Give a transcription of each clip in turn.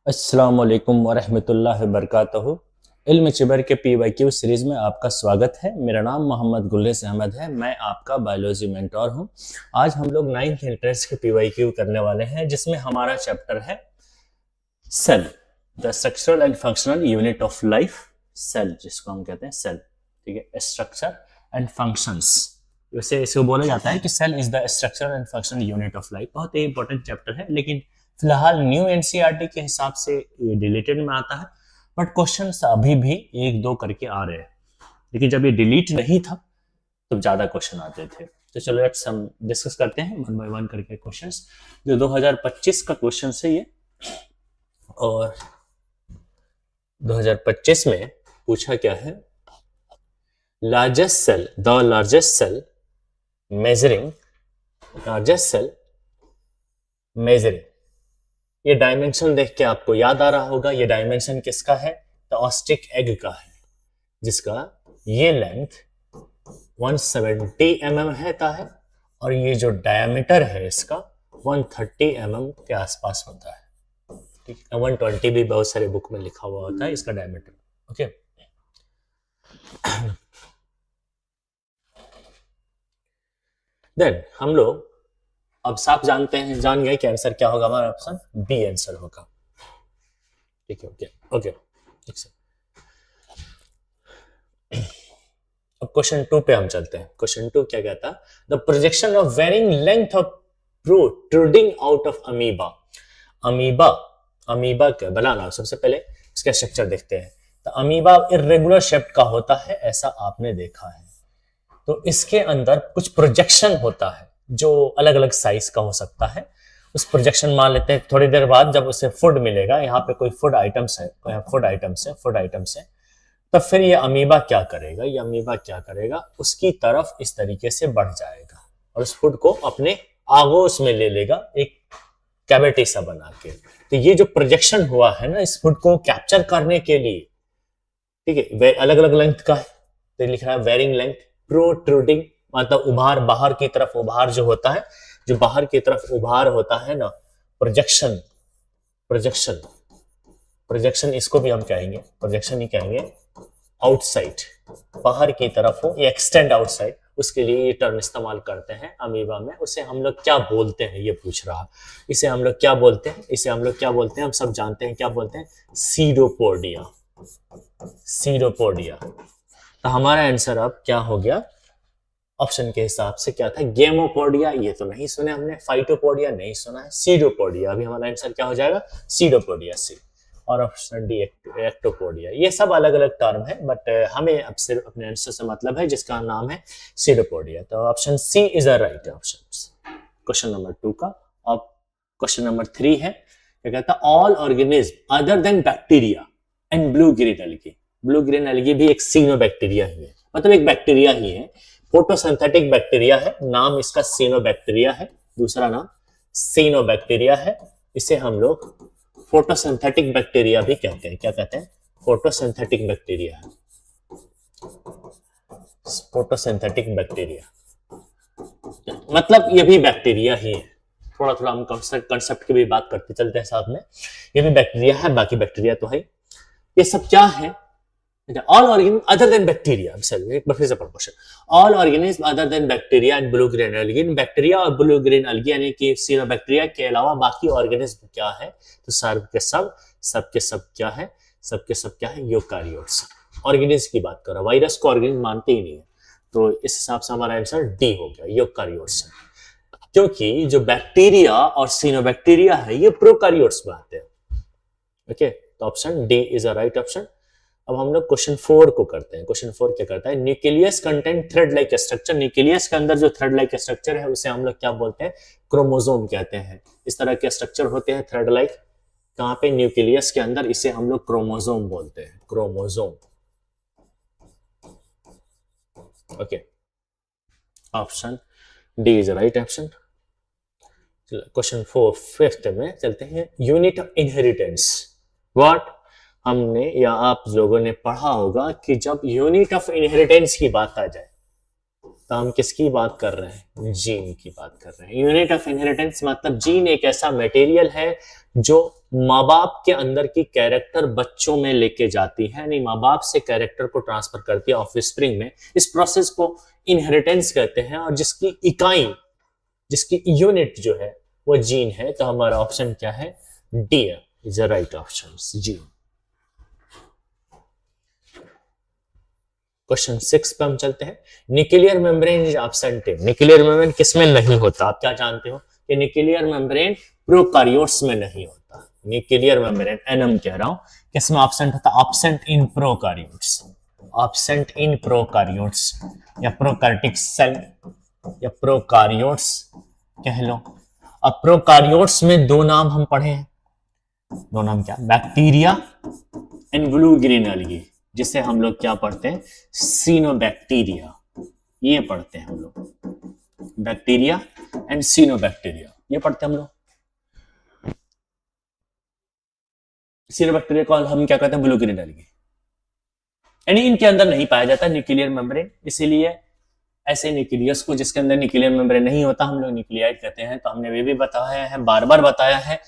अस्सलाम वालेकुम वरहमतुल्लाहि वबरकातुहू। इल्म चिबर के PYQ सीरीज़ में आपका स्वागत है। मेरा नाम मोहम्मद गुल्लेस अहमद है। मैं आपका बायोलॉजी मेंटोर हूं। आज हम लोग 9th इंट्रेंस के PYQ करने वाले हैं, जिसमें हमारा चैप्टर है cell, the structural and functional unit of life. Cell जिसको हम कहते हैं सेल, ठीक है, स्ट्रक्चर एंड फंक्शंस। वैसे इसको बोला जाता है कि cell is the structural and functional unit of life. बहुत ही इंपॉर्टेंट चैप्टर है, लेकिन फिलहाल न्यू एनसीईआरटी के हिसाब से ये डिलीटेड में आता है, बट क्वेश्चन अभी भी एक दो करके आ रहे हैं। लेकिन जब ये डिलीट नहीं था तो ज्यादा क्वेश्चन आते थे। तो चलो लेट्स हम डिस्कस करते हैं वन बाय वन करके क्वेश्चंस। जो 2025 का क्वेश्चन है ये, और 2025 में पूछा क्या है, largest cell, the largest cell measuring, largest cell measuring. ये डायमेंशन देख के आपको याद आ रहा होगा, ये डायमेंशन किसका है? तो ऑस्टिक एग का है, जिसका ये लेंथ 170 mm है और ये जो डायमीटर है इसका 130 mm के आसपास होता है। ठीक है, 120 भी बहुत सारे बुक में लिखा हुआ होता है इसका डायमीटर। ओके, देन हम लोग अब साफ जान गए कि आंसर क्या होगा। हमारा ऑप्शन बी आंसर होगा। ठीक है, ओके ओके, ठीक है। अब क्वेश्चन 2 पे हम चलते हैं। क्वेश्चन 2 क्या कहता है? The projection of varying length of protruding out of amoeba. Amoeba क्या बनाना, सबसे पहले इसका स्ट्रक्चर देखते हैं। तो अमीबा इरेगुलर शेप का होता है, ऐसा आपने देखा है। तो इसके अंदर कुछ प्रोजेक्शन होता है जो अलग अलग साइज का हो सकता है। उस प्रोजेक्शन मान लेते हैं, थोड़ी देर बाद जब उसे फूड मिलेगा, यहाँ पे कोई फूड आइटम्स है, तो फिर ये अमीबा क्या करेगा? ये अमीबा क्या करेगा, उसकी तरफ इस तरीके से बढ़ जाएगा और उस फूड को अपने आगोश में ले लेगा, एक कैविटी सा बना के। तो ये जो प्रोजेक्शन हुआ है ना, इस फूड को कैप्चर करने के लिए, ठीक है, अलग अलग लेंथ का है। तो लिख रहा है वेरिंग लेंथ, प्रोट्रूडिंग मतलब उभार, बाहर की तरफ उभार जो होता है, जो बाहर की तरफ उभार होता है ना, प्रोजेक्शन, इसको भी हम कहेंगे, प्रोजेक्शन ही कहेंगे। आउटसाइड, बाहर की तरफ हो, या एक्सटेंड आउटसाइड, उसके लिए ये टर्म इस्तेमाल करते हैं अमीबा में। उसे हम लोग क्या बोलते हैं ये पूछ रहा। इसे हम लोग क्या बोलते हैं? हम सब जानते हैं क्या बोलते हैं, सीडोपोडिया। तो हमारा आंसर अब क्या हो गया? ऑप्शन के हिसाब से क्या था? गेमोपोडिया, ये तो नहीं सुने हमने। फाइटोपोडिया नहीं सुना है। सीडोपोडिया, अभी हमारा आंसर क्या हो जाएगा? सीडोपोडिया, सी। और ऑप्शन डी एक्टोपोडिया। ये सब अलग अलग टर्म है, बट हमें अब सिर्फ अपने आंसर से मतलब है जिसका नाम है सीडोपोडिया। तो option C is a right option question number 2 का। अब क्वेश्चन नंबर 3 है, क्या कहता है? All organism other than bacteria and blue green algae. Blue green algae भी एक सिनोबैक्टीरिया ही है, मतलब एक बैक्टीरिया ही है, फोटोसिंथेटिक बैक्टीरिया है। नाम इसका सिनोबैक्टीरिया है, दूसरा नाम सिनोबैक्टीरिया है। इसे हम लोग फोटोसिंथेटिक बैक्टीरिया भी कहते हैं। क्या कहते हैं? फोटोसिंथेटिक बैक्टीरिया, फोटोसिंथेटिक बैक्टीरिया, मतलब ये भी बैक्टीरिया ही है। थोड़ा थोड़ा हम कंसेप्ट की भी बात करते चलते हैं साथ में। ये भी बैक्टीरिया है, बाकी बैक्टीरिया तो है। ये सब क्या है? All organism other than bacteria, एक बार फिर से question. All organism other than bacteria and blue green algae. Bacteria और ब्लू ग्रीन एल्गी यानी कि सिनोबैक्टीरिया के अलावा बाकी ऑर्गेनिज्म क्या है? तो सब के सब क्या है? यूकारियोट्स। ऑर्गेनिज्म की बात कर रहा, वायरस को ऑर्गेनिज्म मानते ही नहीं है, तो इस हिसाब से हमारा आंसर डी हो गया, यूकारियोट्स। क्योंकि जो बैक्टीरिया और सिनोबैक्टीरिया है ये प्रोकारियोट्स में आते हैं। ओके, तो option D is a right option. अब हम लोग क्वेश्चन 4 को करते हैं। क्वेश्चन 4 क्या करता है? Nucleus content thread like structure. Nucleus के अंदर जो थ्रेड लाइक स्ट्रक्चर है उसे हम लोग क्या बोलते हैं? क्रोमोसोम कहते हैं। इस तरह के स्ट्रक्चर होते हैं थ्रेड लाइक, कहां पे? न्यूक्लियस के अंदर। इसे हम लोग क्रोमोसोम बोलते हैं, chromosome. Okay, option D is right option. Question 4 5th में चलते हैं। Unit of inheritance. व्हाट? हमने या आप लोगों ने पढ़ा होगा कि जब यूनिट ऑफ इनहेरिटेंस की बात आ जाए तो हम किसकी बात कर रहे हैं? जीन की बात कर रहे हैं। यूनिट ऑफ इनहेरिटेंस मतलब जीन एक ऐसा मटेरियल है जो माँ बाप के अंदर की कैरेक्टर बच्चों में लेके जाती है, यानी माँ बाप से कैरेक्टर को ट्रांसफर करती है ऑफस्प्रिंग में। इस प्रोसेस को इनहेरिटेंस कहते हैं, और जिसकी इकाई, जिसकी यूनिट जो है वो जीन है। तो हमारा ऑप्शन क्या है? D is the right option, gene. Question 6 पे हम चलते हैं। Nuclear membrane is absent. Nuclear membrane किसमें नहीं होता? आप क्या जानते हो कि न्यूक्लियर मेम्ब्रेन प्रोकार्योट्स में नहीं होता। न्यूक्लियर मेम्ब्रेन एनएम कह रहा हूं, किसमें एब्सेंट होता? Absent in prokaryotes. Absent in prokaryotes या प्रोकार्टिक सेल या प्रोकार्योट्स कह लो। अब प्रोकार्योट्स में दो नाम हम पढ़े हैं, दो नाम क्या? Bacteria and blue green algae, जिसे हम लोग क्या पढ़ते हैं? सिनोबैक्टीरिया, ये पढ़ते हैं हम लोग। बैक्टीरिया एंड सिनोबैक्टीरिया ये पढ़ते हैं हम लोग। सिनोबैक्टीरिया को हम क्या कहते हैं? Blue green algae. यानी इनके अंदर नहीं पाया जाता न्यूक्लियर मेम्ब्रेन, इसीलिए ऐसे न्यूक्लियस को जिसके अंदर न्यूक्लियर मेम्ब्रेन नहीं होता हम लोग न्यूक्लियाइड कहते हैं। तो हमने भी बताया है, बार बार बताया है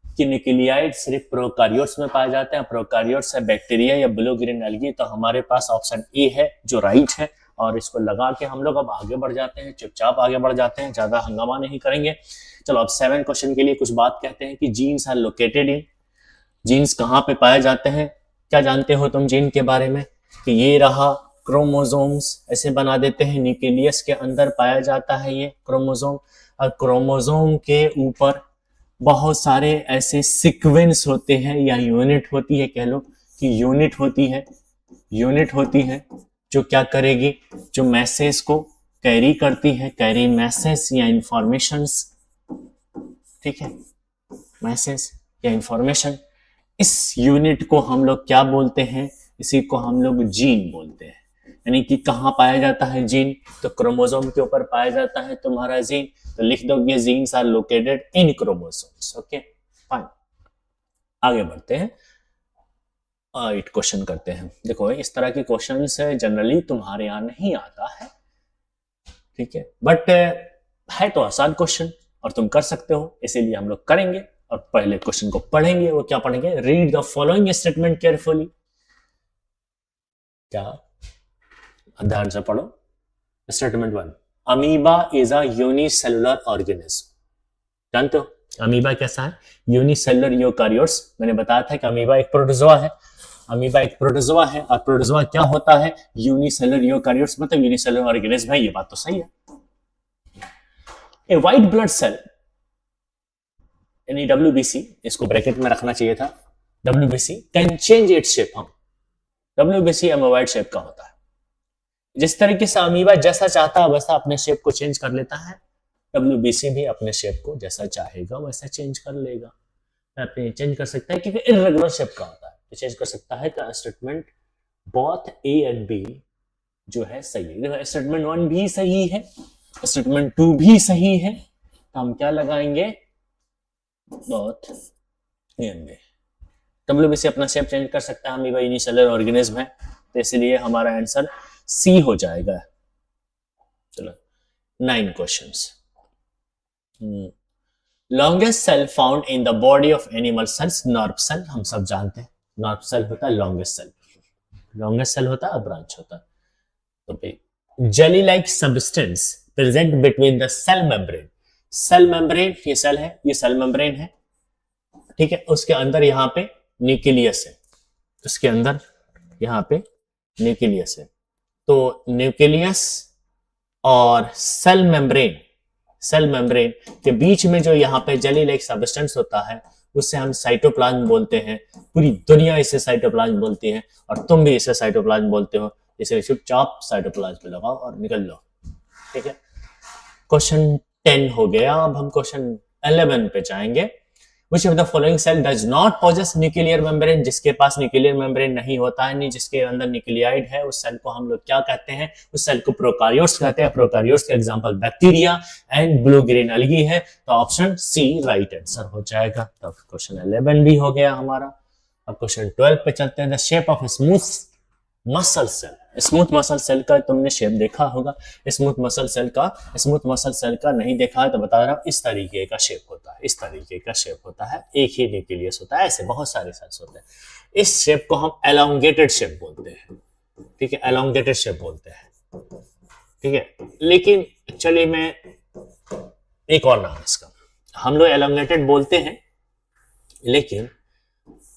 कि न्यूक्लियाइड सिर्फ प्रोकार्योट्स में पाए जाते हैं। प्रोकार्योट्स है बैक्टीरिया या ब्लू ग्रीन एल्गी। तो हमारे पास ऑप्शन ए है जो राइट है, और इसको लगा के हम लोग अब आगे बढ़ जाते हैं, चुपचाप आगे बढ़ जाते हैं, ज्यादा हंगामा नहीं करेंगे। चलो अब 7 क्वेश्चन के लिए कुछ बात कहते हैं कि genes are located in. Genes कहाँ पे पाए जाते हैं? क्या जानते हो तुम जीन के बारे में? कि ये रहा क्रोमोसोम्स, ऐसे बना देते हैं, न्यूक्लियस के अंदर पाया जाता है ये क्रोमोसोम। और क्रोमोसोम के ऊपर बहुत सारे ऐसे सीक्वेंस होते हैं या यूनिट होती है, कह लो कि यूनिट होती है, यूनिट होती है जो क्या करेगी? जो मैसेज को कैरी करती है, कैरी मैसेज या इंफॉर्मेशंस, ठीक है, मैसेज या इंफॉर्मेशन। इस यूनिट को हम लोग क्या बोलते हैं? इसी को हम लोग जीन बोलते हैं। यानी कि कहाँ पाया जाता है जीन? तो क्रोमोसोम के ऊपर पाया जाता है तुम्हारा जीन। तो लिख दोगे genes are located in chromosomes. Okay fine, आगे बढ़ते हैं। 8 क्वेश्चन करते हैं। देखो इस तरह के क्वेश्चन जनरली तुम्हारे यहाँ नहीं आता है, ठीक है, बट है तो आसान क्वेश्चन और तुम कर सकते हो, इसीलिए हम लोग करेंगे। और पहले क्वेश्चन को पढ़ेंगे। वो क्या पढ़ेंगे? Read the following statement carefully. क्या? ध्यान से पढ़ो। Statement 1, amoeba is a unicellular organism. जानते हो अमीबा कैसा है? Unicellular eukaryotes. मैंने बताया था कि अमीबा एक प्रोटोजोआ है। अमीबा एक प्रोटोजोआ है, और प्रोटोजोआ क्या होता है? यूनिसेलुलर यूकारियोट्स, मतलब यूनिसेलुलर ऑर्गेनिज्म है। ये बात तो सही है। ए व्हाइट ब्लड सेल यानी WBC, इसको ब्रैकेट में रखना चाहिए था, WBC can change its shape. हम WBC एमोवाइड शेप का होता है। जिस तरीके से अमीबा जैसा चाहता है वैसा अपने शेप को चेंज कर लेता है, WBC भी अपने शेप को जैसा चाहेगा वैसा चेंज कर लेगा। अपने चेंज कर सकता है क्योंकि इर्रेगुलर शेप का होता है, तो चेंज कर सकता है। तो statement both A and B जो है सही है। देखो स्टेटमेंट 1 भी सही है, स्टेटमेंट 2 भी सही है। तो हम क्या लगाएंगे? Both A and B। WBC अपना शेप चेंज कर सकता है, अमीबा यूनिसेलुलर ऑर्गेनिज्म है, तो इसलिए हमारा आंसर C हो जाएगा। चलो 9 questions. Longest cell found in the body of animal cells, nerve cell. हम सब जानते हैं नर्व सेल होता है लॉन्गेस्ट सेल, लॉन्गेस्ट सेल होता है, ब्रांच होता है। तो भाई jelly like substance present between the cell membrane. Cell membrane ये सेल है, ये सेल मेम्ब्रेन है, ठीक है। उसके अंदर यहाँ पे न्यूक्लियस है, उसके अंदर यहाँ पे न्यूक्लियस है। तो न्यूक्लियस और सेल मेम्ब्रेन, सेल मेम्ब्रेन के बीच में जो यहाँ पे जेली लाइक सब्सटेंस होता है उससे हम साइटोप्लाज्म बोलते हैं। पूरी दुनिया इसे साइटोप्लाज्म बोलती है और तुम भी इसे साइटोप्लाज्म बोलते हो। इसे चुपचाप साइटोप्लाज्म पे लगाओ और निकल लो, ठीक है। क्वेश्चन 10 हो गया। अब हम क्वेश्चन 11 पे जाएंगे। Which of the following cell does not possess nuclear membrane? जिसके पास न्यूक्लियर मेम्ब्रेन नहीं होता है, नहीं जिसके अंदर न्यूक्लियाइड है, उस सेल को हम लोग क्या कहते हैं? उस सेल को प्रोकार्योट्स कहते हैं। प्रोकार्योट्स के example bacteria and blue green algae है। तो ऑप्शन सी राइट आंसर हो जाएगा। तो क्वेश्चन 11 भी हो गया हमारा। अब क्वेश्चन 12 पे चलते हैं। The shape of smooth muscle cell, smooth muscle cell का तुमने शेप देखा होगा, स्मूथ मसल सेल का नहीं देखा है तो बता रहा हूं, इस तरीके का शेप होता है, इस तरीके का शेप होता है, एक ही न्यूक्लियस होता है, ऐसे बहुत सारे सेल्स होते हैं। इस शेप को हम एलोंगेटेड शेप बोलते हैं, ठीक है, एलोंगेटेड शेप बोलते हैं, ठीक है। लेकिन चलिए मैं एक और नाम इसका, हम लोग एलोंगेटेड बोलते हैं, लेकिन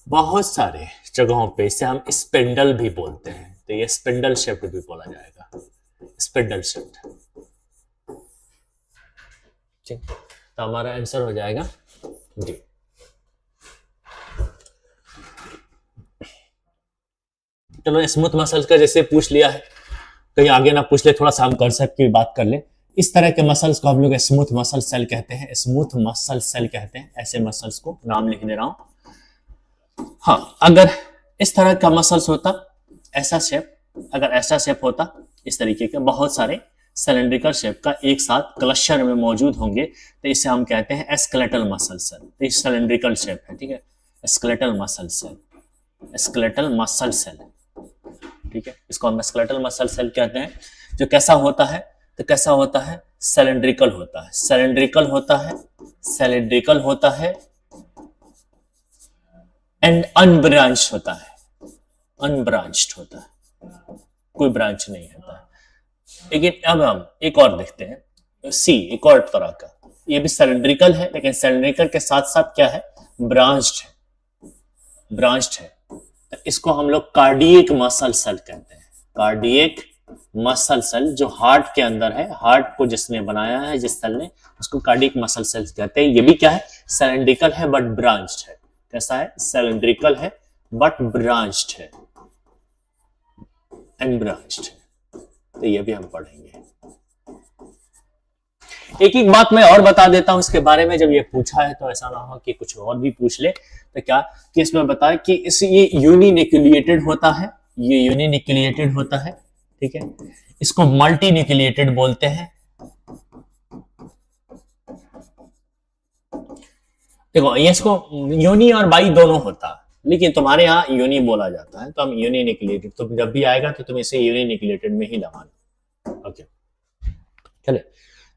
बहुत सारे जगहों पे इसे हम स्पिंडल भी बोलते हैं, तो ये स्पिंडल शेप्ड भी बोला जाएगा, स्पिंडल शेप्ड, ठीक। तो हमारा आंसर हो जाएगा डी। चलो स्मूथ मसल्स का जैसे पूछ लिया है, कहीं आगे ना पूछ ले, थोड़ा सा हम कॉन्सेप्ट की बात कर ले। इस तरह के मसल्स को हम लोग स्मूथ मसल सेल कहते हैं, स्मूथ मसल सेल कहते हैं, ऐसे मसल्स को नाम लिख दे रहा हूं। हाँ, अगर इस तरह का मसल्स होता, ऐसा शेप, अगर ऐसा शेप होता, इस तरीके के बहुत सारे सिलेंड्रिकल शेप का एक साथ क्लस्टर में मौजूद होंगे, तो इसे हम कहते हैं स्केलेटल मसल सेल। तो ये सिलेंड्रिकल शेप है, ठीक है, skeletal muscle cell, skeletal muscle cell, ठीक है, इसको हम स्केलेटल मसल सेल कहते हैं। जो कैसा होता है, तो कैसा होता है, सिलेंड्रिकल होता है, सिलेंड्रिकल होता है, सिलेंड्रिकल होता है एंड अनब्रांच्ड होता है, अनब्रांच्ड होता है, कोई ब्रांच नहीं होता है। लेकिन अब हम एक और देखते हैं, सी, एक और तरह का, ये भी सिलेंड्रिकल है, लेकिन सिलेंड्रिकल के साथ साथ क्या है, ब्रांच्ड है, ब्रांच्ड है। तो इसको हम लोग कार्डियक मसल सेल कहते हैं, कार्डियक मसल सेल, जो हार्ट के अंदर है, हार्ट को जिसने बनाया है, जिस सेल ने, उसको कार्डियक मसल सेल कहते हैं। ये भी क्या है, सिलेंड्रिकल है बट ब्रांच्ड है। कैसा है, सिलेंड्रिकल है बट ब्रांच्ड है, एंड ब्रांच्ड है, तो ये भी हम पढ़ेंगे। एक एक बात मैं और बता देता हूं इसके बारे में, जब ये पूछा है तो ऐसा ना हो कि कुछ और भी पूछ ले, तो क्या कि इसमें बताया कि इस ये यूनिन्यूक्लिएटेड होता है, ये यूनिन्यूक्लिएटेड होता है, ठीक है, इसको मल्टी न्यूक्लिएटेड बोलते हैं। देखो ये इसको यूनि और बाई दोनों होता है, लेकिन तुम्हारे यहाँ यूनि बोला जाता है, तो हम यूनिन्यूक्लिएटेड, तो जब भी आएगा तो तुम इसे यूनिन्यूक्लिएटेड में ही लगाना। ओके, चले,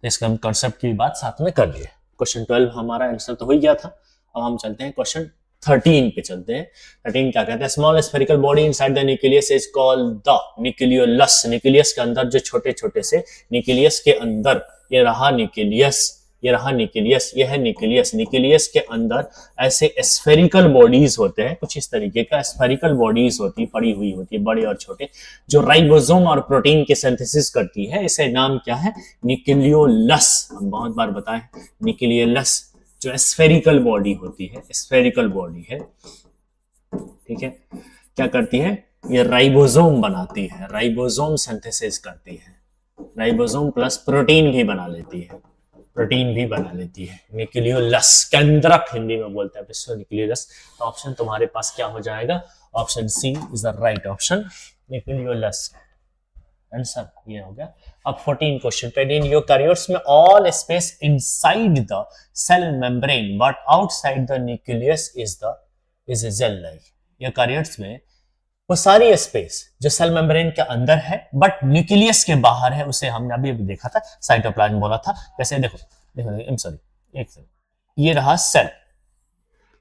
इसका हम कॉन्सेप्ट की बात साथ में कर लिए। क्वेश्चन 12 हमारा आंसर तो हो ही गया था। अब हम चलते हैं क्वेश्चन 13 पे चलते हैं। 13 क्या कहते हैं, small spherical body inside the nucleus is called the nucleolus. Nucleus के अंदर जो छोटे छोटे से न्यूक्लियस के अंदर, ये रहा न्यूक्लियस, ये रहा न्यूक्लियस, ये है न्यूक्लियस। न्यूक्लियस के अंदर ऐसे स्फेरिकल बॉडीज होते हैं, कुछ इस तरीके का स्फेरिकल बॉडीज होती, पड़ी हुई होती है, बड़े और छोटे, जो राइबोसोम और प्रोटीन के सिंथेसिस करती है। इसे नाम क्या है, न्यूक्लियोलस। हम बहुत बार बताएं, न्यूक्लियोलस जो स्फेरिकल बॉडी होती है, स्फेरिकल बॉडी है, ठीक है, क्या करती है, ये राइबोसोम बनाती है, राइबोसोम सिंथेसिस करती है, राइबोसोम प्लस प्रोटीन भी बना लेती है, प्रोटीन भी बना लेती है। न्यूक्लियोलस, केंद्रक हिंदी में बोलते हैं इसको, न्यूक्लियोलस। तो ऑप्शन तुम्हारे पास क्या हो जाएगा, option C is the right option, nucleolus answer ये हो गया। अब 14 क्वेश्चन पे, इन यूकैरियोट्स में all space inside the cell membrane but outside the nucleus is gel like. Eukaryotes में वो सारी स्पेस जो सेल मेम्ब्रेन के अंदर है बट न्यूक्लियस के बाहर है, उसे हमने अभी देखा था, साइटोप्लाज्म बोला था। जैसे देखो देखो, सॉरी एक सेकंड, ये रहा सेल,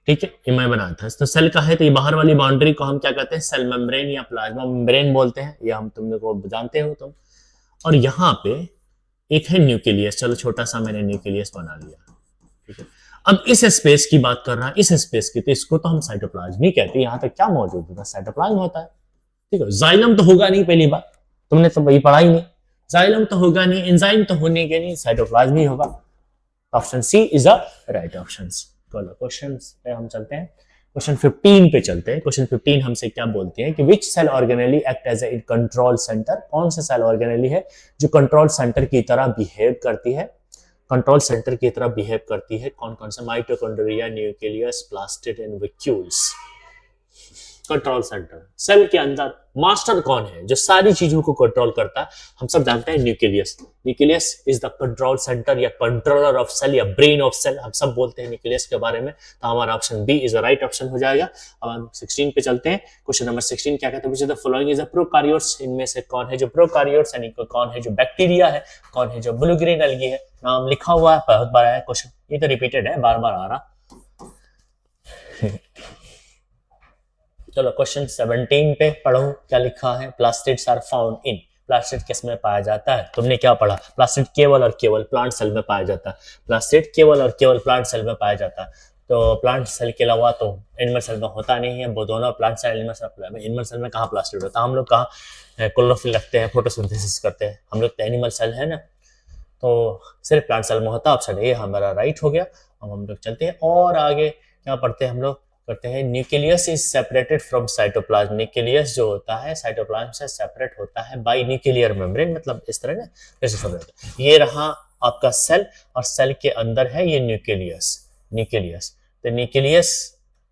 ठीक है, ये मैं बनाया था, तो सेल का है, तो ये बाहर वाली बाउंड्री को हम क्या कहते हैं, सेल मेम्ब्रेन या प्लाज्मा मेम्ब्रेन बोलते हैं, ये हम तुम लोग को जानते हो तुम। और यहाँ पे एक है न्यूक्लियस, चलो छोटा सा मैंने न्यूक्लियस बना लिया, ठीक है। अब इस स्पेस की बात कर रहा है, इस स्पेस की, तो इसको तो हम साइटोप्लाज्म ही कहते हैं। यहाँ तक क्या मौजूद होता है, साइटोप्लाज्म होता है, ठीक है। जाइलम तो होगा नहीं, पहली बात तुमने तो वही पढ़ा ही नहीं, जाइलम तो होगा नहीं, एंजाइम तो होने के नहीं, साइटोप्लाज्म ही होगा। Option C is the right option. Question पे हम चलते हैं, क्वेश्चन 15 पे चलते हैं। क्वेश्चन 15 हमसे क्या बोलते हैं कि which cell organelle act as a control centre. कौन सा सेल ऑर्गेनेली है जो कंट्रोल सेंटर की तरह बिहेव करती है, कंट्रोल सेंटर की तरह बिहेव करती है। कौन कौन सा, mitochondria, nucleus, plastid and vacuoles. Control centre. Cell के अंदर मास्टर कौन है जो सारी चीजों को कंट्रोल करता है? हम सब जानते हैं nucleus. Nucleus is the control centre या कंट्रोलर ऑफ सेल या ब्रेन ऑफ सेल, हम सब बोलते हैं न्यूक्लियस के बारे में। तो हमारा option B is the right option हो जाएगा। अब हम 16 पे चलते हैं। क्वेश्चन नंबर 16 क्या कहते हैं? The following is a prokaryotes, इनमें से कौन है जो प्रोकार्योट्स यानी कौन है जो बैक्टीरिया है, कौन है जो ब्लू ग्रीन एल्गी है? नाम लिखा हुआ है, बहुत बार आया क्वेश्चन, ये तो रिपीटेड है, बार बार आ रहा। चलो क्वेश्चन 17 पे पढ़ो क्या लिखा है। Plastids are found in, plastid किस में पाया जाता है? तुमने क्या पढ़ा? प्लास्टिड केवल और केवल प्लांट सेल में पाया जाता है। प्लास्टिड केवल और केवल प्लांट सेल में पाया जाता है। तो प्लांट सेल के अलावा तो एनिमल सेल में होता नहीं है। वो दोनों प्लांट सेल एनिमल सेल में कहाँ प्लास्टिड होता है? हम लोग कहाँ क्लोरोफिल रखते हैं, फोटोसिंथेसिस करते हैं, हम लोग तो एनिमल सेल है ना, तो सिर्फ प्लांट सेल में होता है। ऑप्शन ए हमारा राइट हो गया। अब हम लोग चलते हैं और आगे क्या पढ़ते हैं हम लोग? करते हैं nucleus is separated from cytoplasm. Nucleus जो होता है साइटोप्लाज्म से सेपरेट होता है बाय न्यूक्लियर मेम्ब्रेन, मतलब इस तरह ना कैसे समझ। ये रहा आपका सेल और सेल के अंदर है ये न्यूक्लियस। न्यूक्लियस तो न्यूक्लियस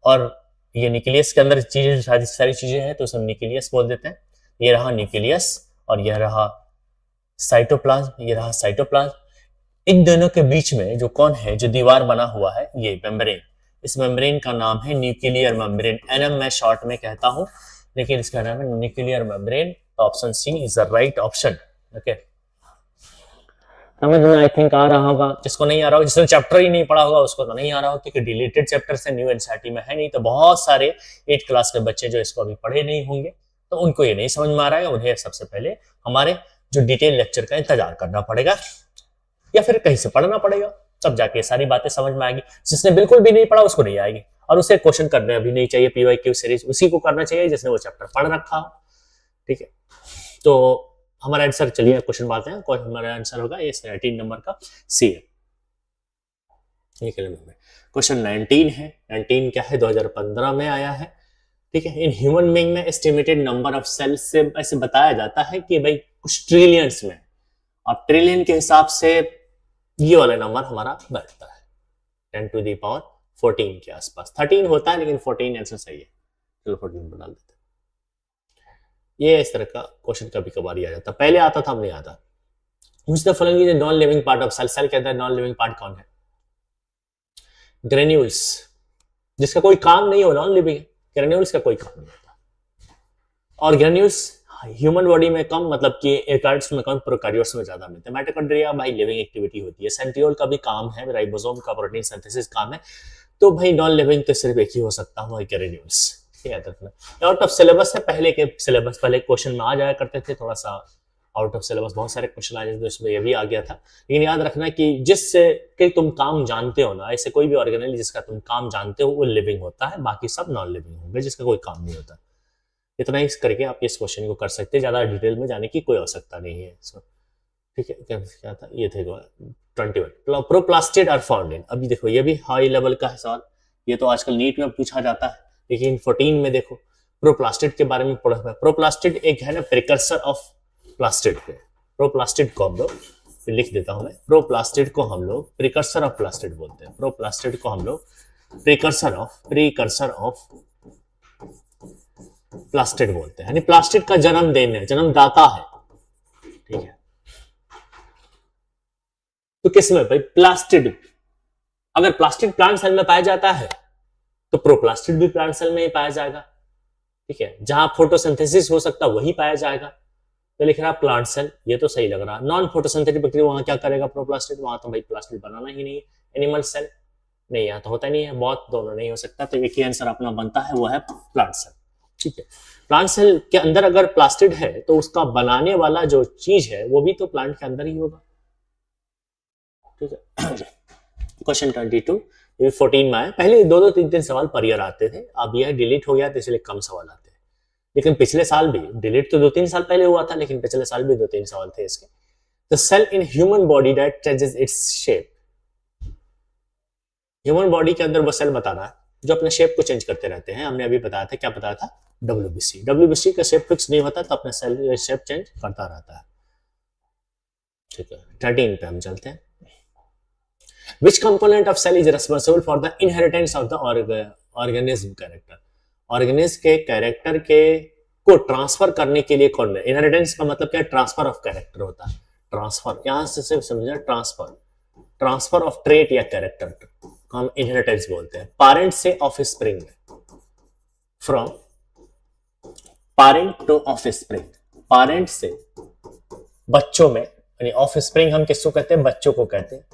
और ये न्यूक्लियस के अंदर चीजें सारी चीजें हैं तो उसे न्यूक्लियस बोल देते हैं। ये रहा न्यूक्लियस और यह रहा साइटोप्लाज्म, ये रहा साइटोप्लाज्म। इन दोनों के बीच में जो कौन है जो दीवार बना हुआ है ये मेम्ब्रेन, इस मेम्ब्रेन का नाम है न्यूक्लियर मेम्ब्रेन। एनएम मैं शॉर्ट में कहता हूं लेकिन इसका नाम है न्यूक्लियर मेम्ब्रेन। तो option C is the right option. Okay, समझ में आई थिंक आ रहा होगा। जिसको नहीं आ रहा हो, जिसने चैप्टर ही नहीं पढ़ा होगा उसको तो नहीं आ रहा हो, क्योंकि डिलीटेड चैप्टर से न्यू एनसीईआरटी में है नहीं। तो बहुत सारे 8 क्लास के बच्चे जो इसको अभी पढ़े नहीं होंगे तो उनको ये नहीं समझ में आ रहा है। उन्हें सबसे पहले हमारे जो डिटेल लेक्चर का इंतजार करना पड़ेगा या फिर कहीं से पढ़ना पड़ेगा, तब जाके सारी बातें समझ में आएगी। जिसने बिल्कुल भी नहीं पढ़ा उसको नहीं आएगी, और उसे क्वेश्चन करने भी नहीं चाहिए। पीवाईक्यू सीरीज उसी को करना चाहिए जिसने वो चैप्टर पढ़ रखा हो। ठीक है, तो हमारा आंसर, चलिए क्वेश्चन बातें हैं। हमारा आंसर होगा ये 18 नंबर का सी है। क्वेश्चन 19 है। 19 क्या है? 2015 में आया है। ठीक है, इन ह्यूमन बीइंग में एस्टिमेटेड नंबर ऑफ सेल्स से ऐसे बताया जाता है कि भाई कुछ ट्रिलियंस में, अब ट्रिलियन के हिसाब से ये वाला नंबर हमारा बैठता है 10 टू दी पावर 14 के आसपास। 13 होता है लेकिन 14 आंसर सही है। चलो 14 बना देते हैं। ये इस तरह का क्वेश्चन कभी कभार आ जाता, पहले आता था अब नहीं आता। Which the following is non living part of cell. Cell के अंदर नॉन लिविंग पार्ट कौन है? ग्रेन्यूल्स, जिसका कोई काम नहीं हो, नॉन लिविंग। ग्रेन्यूल्स का कोई काम नहीं होता। और ग्रेन्यूल्स ह्यूमन बॉडी में कम, मतलब कि यूकैरियोट्स में कम, प्रोकैरियोट्स में ज्यादा मिलते हैं। माइटोकॉन्ड्रिया भाई लिविंग एक्टिविटी होती है। सेंट्रियोल का भी काम है, राइबोसोम का प्रोटीन सिंथेसिस काम है। तो भाई नॉन लिविंग तो सिर्फ एक ही हो सकता है, ग्रेन्यूल्स। याद रखना, आउट ऑफ सिलेबस है। पहले के सिलेबस पहले क्वेश्चन में आ जाया करते थे, थोड़ा सा आउट ऑफ सिलेबस बहुत सारे क्वेश्चन आ जाते थे, उसमें ये भी आ गया था। लेकिन याद रखना कि जिससे कि तुम काम जानते हो ना, ऐसे कोई भी ऑर्गेनेल जिसका तुम काम जानते हो वो लिविंग होता है, बाकी सब नॉन लिविंग होंगे जिसका कोई काम नहीं होता। इतना ही करके आप इस क्वेश्चन को कर सकते हैं, ज्यादा डिटेल में जाने की कोई आवश्यकता नहीं है इसको। ठीक है, क्या था ये थे 21 प्रोप्लास्टिड आर फाउंड इन। अभी देखो ये भी हाई लेवल का है सवाल, ये तो आजकल नीट में पूछा जाता है। लेकिन 14 में देखो प्रोप्लास्टिड के बारे में पढ़ा हुआ है। प्रोप्लास्टिड एक है ना प्रिकर्सर ऑफ प्लास्टिड है। प्रोप्लास्टिड को हम लोग लिख देता हूं मैं, प्रोप्लास्टिड को हम लोग प्रिकर्सर ऑफ प्लास्टिड बोलते हैं। प्रोप्लास्टिड को हम लोग प्रिकर्सर ऑफ प्लास्टिड बोलते हैं, यानी प्लास्टिड का जन्मदाता है। ठीक है, तो किसमें भाई प्लास्टिड, अगर प्लास्टिड प्लांट सेल में पाया जाता है तो प्रोप्लास्टिड भी प्लांट सेल में ही पाया जाएगा। ठीक है, जहां फोटोसिंथेसिस हो सकता वही पाया जाएगा। तो लिख रहा प्लांट सेल, ये तो सही लग रहा। नॉन फोटोसिंथेटिक बैक्टीरिया वहां क्या करेगा प्रोप्लास्टिड, वहां तो भाई प्लास्टिड बनाना ही नहीं है। एनिमल सेल नहीं, यहाँ तो होता नहीं है, बहुत दोनों नहीं हो सकता। तो एक ही आंसर अपना बनता है, वो है प्लांट सेल। ठीक है, प्लांट सेल के अंदर अगर प्लास्टिड है तो उसका बनाने वाला जो चीज है वो भी तो प्लांट के अंदर ही होगा। ठीक है, क्वेश्चन 22 ये 14 में आया। पहले 2-2, 3-3 सवाल पर ईयर आते थे, अब यह डिलीट हो गया तो इसलिए कम सवाल आते हैं। लेकिन पिछले साल भी डिलीट तो 2-3 साल पहले हुआ था, लेकिन पिछले साल भी 2-3 सवाल थे इसके। The cell in human body that changes its shape. Human body के अंदर वो सेल बताना है जो अपने शेप को चेंज करते रहते हैं। हमने अभी बताया था, क्या बताया था? WBC। WBC का शेप फिक्स नहीं होता तो अपना सेल शेप चेंज करता रहता है। ठीक है, 13 पे हम चलते हैं। Which component of cell is responsible for the inheritance of the organism character? Organism के कैरेक्टर के को ट्रांसफर करने के लिए कौन है? इनहेरिटेंस का मतलब क्या है? ट्रांसफर ऑफ कैरेक्टर होता है। ट्रांसफर यहां से सिर्फ समझना, ट्रांसफर ऑफ ट्रेट या कैरेक्टर को हम इनहेरिटेंस बोलते हैं। पेरेंट से of spring, from parent two of spring, parent से बच्चों में, यानी ऑफ स्प्रिंग हम किसको कहते हैं? बच्चों को कहते हैं।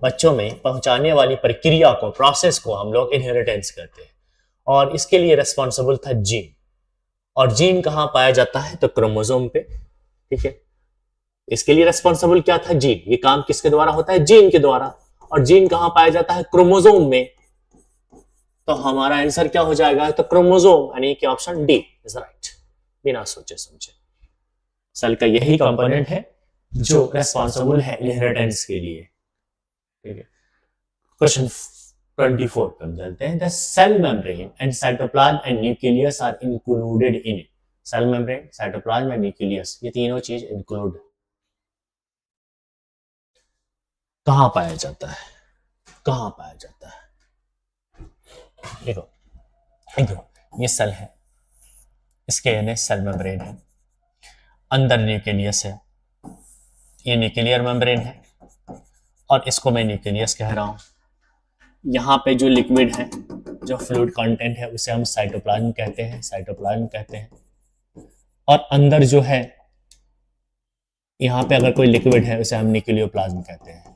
बच्चों में पहुंचाने वाली प्रक्रिया को, प्रोसेस को हम लोग इनहेरिटेंस कहते हैं। और इसके लिए रिस्पॉन्सिबल था जीन। और जीन कहां पाया जाता है? तो क्रोमोसोम पे। ठीक है, इसके लिए रिस्पॉन्सिबल क्या था? जीन। ये काम किसके द्वारा होता है? जीन के द्वारा। और जीन कहां पाया जाता है? क्रोमोसोम में। तो हमारा आंसर क्या हो जाएगा? तो क्रोमोसोम, यानी कि ऑप्शन डी इज राइट, बिना सोचे समझे। सेल का यही कंपोनेंट है जो रिस्पॉन्सिबल है इनहेरिटेंस के लिए। ठीक है, क्वेश्चन 24 पे हम चलते हैं। The cell membrane and cytoplasm and nucleus are included in it. Cell membrane, cytoplasm and nucleus, ये तीनों चीज इंक्लूड कहां पाया जाता है? कहां पाया जाता है? देखो ये सेल है, इसके यानी सेल मेम्ब्रेन है, अंदर न्यूक्लियस है, ये न्यूक्लियर मेम्ब्रेन है, और इसको मैं न्यूक्लियस कह रहा हूं। यहाँ पे जो लिक्विड है, जो फ्लूइड कंटेंट है, उसे हम साइटोप्लाज्म कहते हैं, साइटोप्लाज्म कहते हैं। और अंदर जो है, यहाँ पे अगर कोई लिक्विड है, उसे हम न्यूक्लियोप्लाज्म कहते हैं।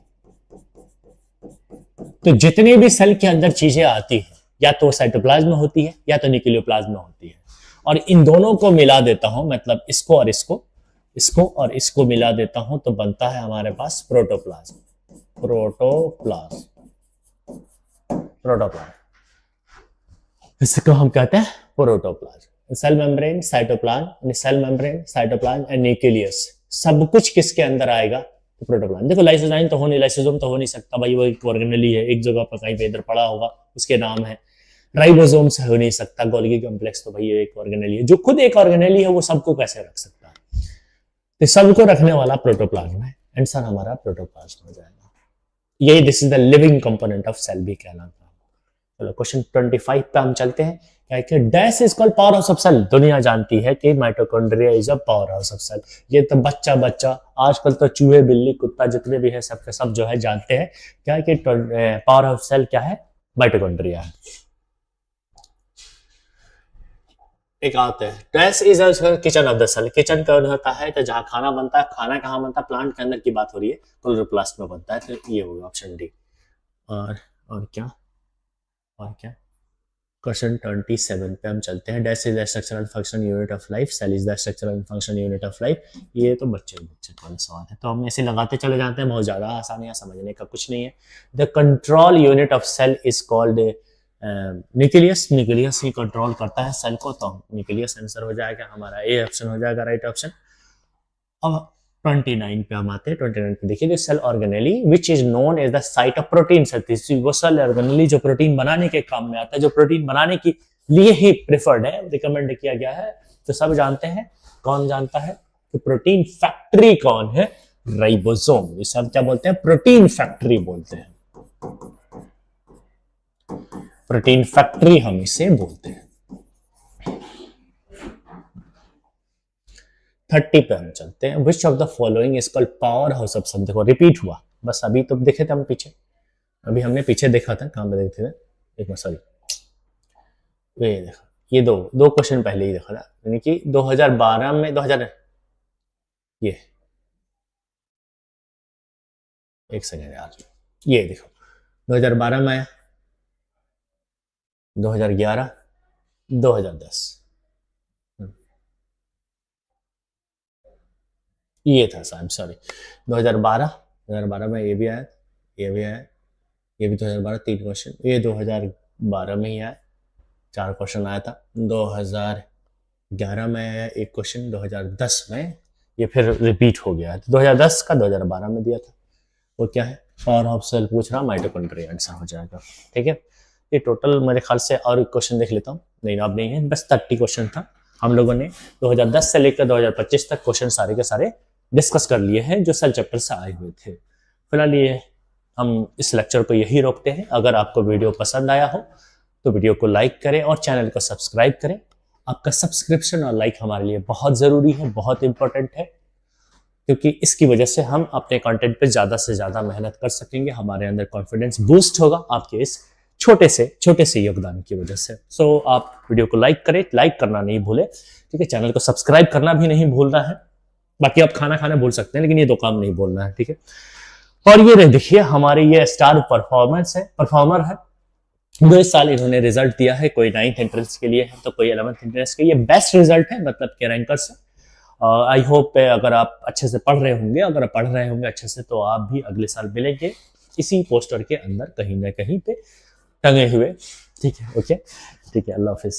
तो जितने भी सेल के अंदर चीजें आती है, या तो साइटोप्लाज्म में होती है या तो न्यूक्लियोप्लाज्म में होती है। और इन दोनों को मिला देता हूं, मतलब इसको और इसको मिला देता हूं, तो बनता है हमारे पास प्रोटोप्लाज्म। इसको हम कहते हैं protoplasm. Cell membrane, cytoplasm and nucleus, सब कुछ किसके अंदर आएगा? तो प्रोटोप्लाज्म। देखो लाइसोजाइम तो लाइसोसोम तो हो नहीं सकता भाई, वो एक ऑर्गेनेली है, एक जगह पर कहीं पे इधर पड़ा होगा, उसके नाम है। राइबोसोम से हो नहीं सकता, गोल्गी कॉम्प्लेक्स तो भाई एक ऑर्गेनेली है, जो खुद एक ऑर्गेनेली है, वो सबको कैसे रख सकता है? तो सबको रखने वाला प्रोटोप्लाज्म है। आंसर हमारा प्रोटोप्लाज्म हो जाएगा। यही this is the living component of cell भी कहलाता है। चलो क्वेश्चन 25 पे हम चलते हैं। क्या है? Dash is called power house of cell. दुनिया जानती है कि mitochondria is a power house of cell. ये तो बच्चा आजकल तो चूहे, बिल्ली, कुत्ता जितने भी है सबके सब जो है जानते हैं क्या कि पावर हाउस सेल क्या है? माइटोकॉन्ड्रिया है। एक आते हैं, dash is kitchen of the cell. Kitchen कौन होता है? तो जहां खाना बनता है। खाना कहाँ बनता है? प्लांट के अंदर की बात हो रही है, क्लोरोप्लास्ट में बनता है। तो ये होगा ऑप्शन डी। और क्या क्वेश्चन 27 पे हम चलते हैं। Dash is the structural function unit of life, cell is the structural function unit of life. ये तो बच्चे वाला सवाल है, तो हम ऐसे लगाते चले जाते हैं, बहुत ज्यादा आसान है, समझने का कुछ नहीं है। The control unit of cell is called nucleus. Nucleus ही कंट्रोल करता है सेल को, तो न्यूक्लियस आंसर हो जाएगा हमारा, ए ऑप्शन हो जाएगा राइट ऑप्शन। अब 29 पे हम आते हैं। 29 पे देखिए, जो cell organelle which is known as the site of protein synthesis, वो सेल ऑर्गेनेली जो प्रोटीन बनाने के काम में आता है, जो प्रोटीन बनाने के लिए ही प्रेफर्ड है, रिकमेंड किया गया है। तो सब जानते हैं, कौन जानता है कि प्रोटीन फैक्ट्री कौन है? राइबोसोम। इसे हम क्या बोलते हैं? प्रोटीन फैक्ट्री बोलते हैं। प्रोटीन फैक्ट्री हम इसे बोलते हैं। 30 पे हम चलते हैं। Which of the following is called power house of cell. देखो रिपीट हुआ, बस अभी तो देखे थे हम पीछे, अभी हमने पीछे देखा था, कहां पे देखते थे? एक मिनट, सॉरी, ये देखो, ये दो क्वेश्चन पहले ही देखा था, यानी कि 2012 में 2000, ये एक सेकेंड यार, ये देखो 2012 में आया, 2011, 2010, ये था साहब, सॉरी 2012 में ये भी आया, ये भी आया, ये भी 2012, 3 क्वेश्चन, ये 2012 में ही आया, 4 क्वेश्चन आया था। 2011 में आया 1 क्वेश्चन, 2010 में ये फिर रिपीट हो गया है। 2010 का 2012 में दिया था। वो क्या है? पावर ऑफ सेल पूछ रहा, माइटोकॉन्ड्रिया आंसर हो जाएगा। ठीक है, ये टोटल मेरे ख्याल से और एक क्वेश्चन देख लेता हूँ, नहीं अब नहीं है, बस 30 क्वेश्चन था। हम लोगों ने 2010 से लेकर 2025 तक क्वेश्चन सारे के सारे डिस्कस कर लिए हैं जो सेल चैप्टर से आए हुए थे। फिलहाल ये हम इस लेक्चर को यही रोकते हैं। अगर आपको वीडियो पसंद आया हो तो वीडियो को लाइक करें और चैनल को सब्सक्राइब करें। आपका सब्सक्रिप्शन और लाइक हमारे लिए बहुत जरूरी है, बहुत इंपॉर्टेंट है, क्योंकि इसकी वजह से हम अपने कंटेंट पे ज्यादा से ज्यादा मेहनत कर सकेंगे, हमारे अंदर कॉन्फिडेंस बूस्ट होगा आपके इस छोटे से योगदान की वजह से। सो आप वीडियो को लाइक करें, लाइक करना नहीं भूले, ठीक है, चैनल को सब्सक्राइब करना भी नहीं भूलना है। बाकी आप खाना खाना भूल सकते हैं, लेकिन ये दो काम नहीं भूलना है, ठीक है। और ये देखिए हमारे ये स्टार परफॉर्मर है, 2 साल इन्होंने रिजल्ट दिया है, कोई 9th एंट्रेंस के लिए है तो कोई 11th एंट्रेंस के। ये बेस्ट रिजल्ट है मतलब के रैंकर से। आई होप अगर आप अच्छे से पढ़ रहे होंगे अच्छे से, तो आप भी अगले साल मिलेंगे इसी पोस्टर के अंदर कहीं ना कहीं पे टंगे हुए, ठीक है। ओके, ठीक है, अल्लाह हाफिज।